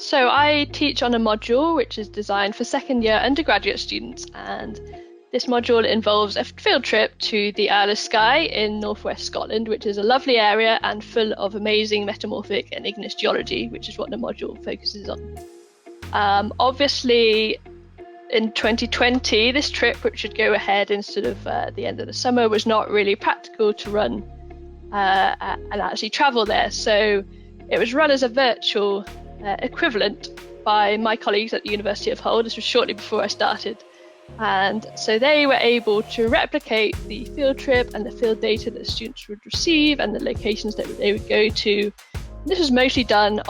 So I teach on a module which is designed for second-year undergraduate students, and this module involves a field trip to the 𝗶𝗁 in northwest Scotland, which is a lovely area and full of amazing metamorphic and igneous geology, which is what the module focuses on. Obviously, in 2020, this trip, which should go ahead instead of the end of the summer, was not really practical to run and actually travel there. So it was run as a virtual equivalent by my colleagues at the University of Hull. This was shortly before I started. And so they were able to replicate the field trip and the field data that students would receive and the locations that they would go to. This was mostly done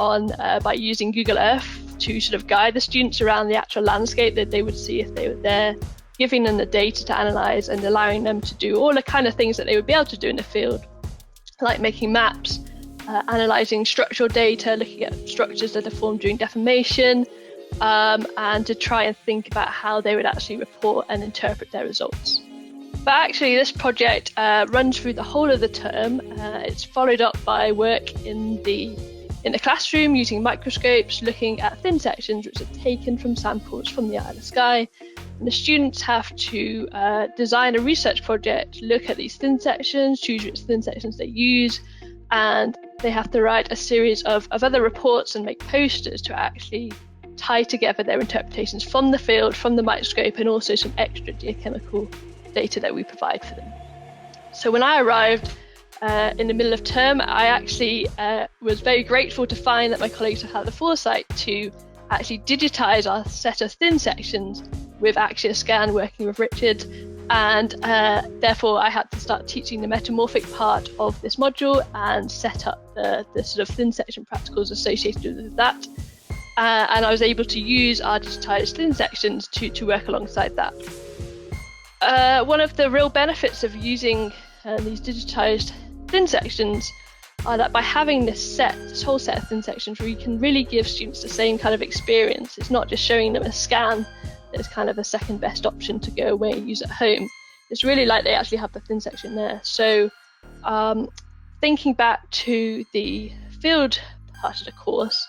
by using Google Earth to sort of guide the students around the actual landscape that they would see if they were there, giving them the data to analyze and allowing them to do all the kind of things that they would be able to do in the field, like making maps, analyzing structural data, looking at structures that are formed during deformation, and to try and think about how they would actually report and interpret their results. But actually, this project runs through the whole of the term. It's followed up by work in the classroom using microscopes, looking at thin sections which are taken from samples from the 𝗁𝗁. And the students have to design a research project, look at these thin sections, choose which thin sections they use, and they have to write a series of other reports and make posters to actually tie together their interpretations from the field, from the microscope, and also some extra geochemical data that we provide for them. So when I arrived in the middle of term, I actually was very grateful to find that my colleagues have had the foresight to actually digitize our set of thin sections with Axioscan, working with Richard, and therefore I had to start teaching the metamorphic part of this module and set up the sort of thin section practicals associated with that. And I was able to use our digitized thin sections to work alongside that. One of the real benefits of using these digitized thin sections are that by having this whole set of thin sections, we can really give students the same kind of experience. It's not just showing them a scan that's kind of a second best option to go away and use at home. It's really like they actually have the thin section there. So thinking back to the field part of the course,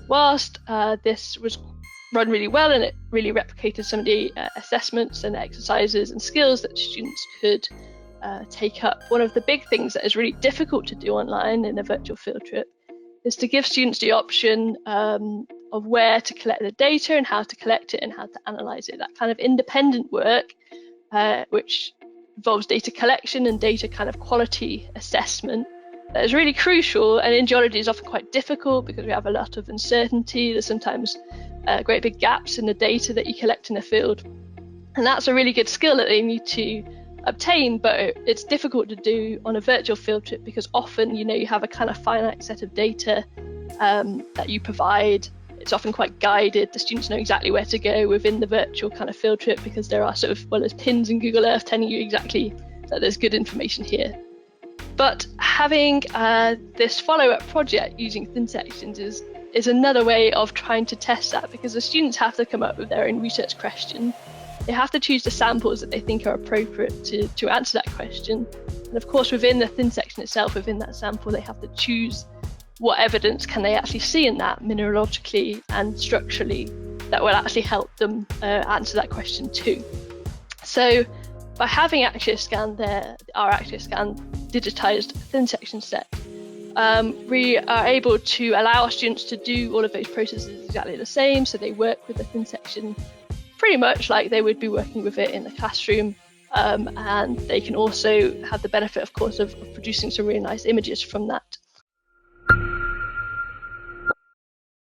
whilst this was run really well and it really replicated some of the assessments and exercises and skills that students could take up, one of the big things that is really difficult to do online in a virtual field trip is to give students the option of where to collect the data and how to collect it and how to analyze it. That kind of independent work, which involves data collection and data kind of quality assessment, that is really crucial, and in geology is often quite difficult because we have a lot of uncertainty. There's sometimes great big gaps in the data that you collect in the field, and that's a really good skill that they need to obtain, but it's difficult to do on a virtual field trip because often you have a kind of finite set of data that you provide. It's often quite guided. The students know exactly where to go within the virtual kind of field trip because there are there's pins in Google Earth telling you exactly that there's good information here. But having this follow-up project using thin sections is another way of trying to test that, because the students have to come up with their own research question. They have to choose the samples that they think are appropriate to answer that question. And of course, within the thin section itself, within that sample, they have to choose what evidence can they actually see in that mineralogically and structurally that will actually help them answer that question too. So by having Axioscan there, our Axioscan digitized thin section set, we are able to allow our students to do all of those processes exactly the same. So they work with the thin section pretty much like they would be working with it in the classroom. And they can also have the benefit, of course, of producing some really nice images from that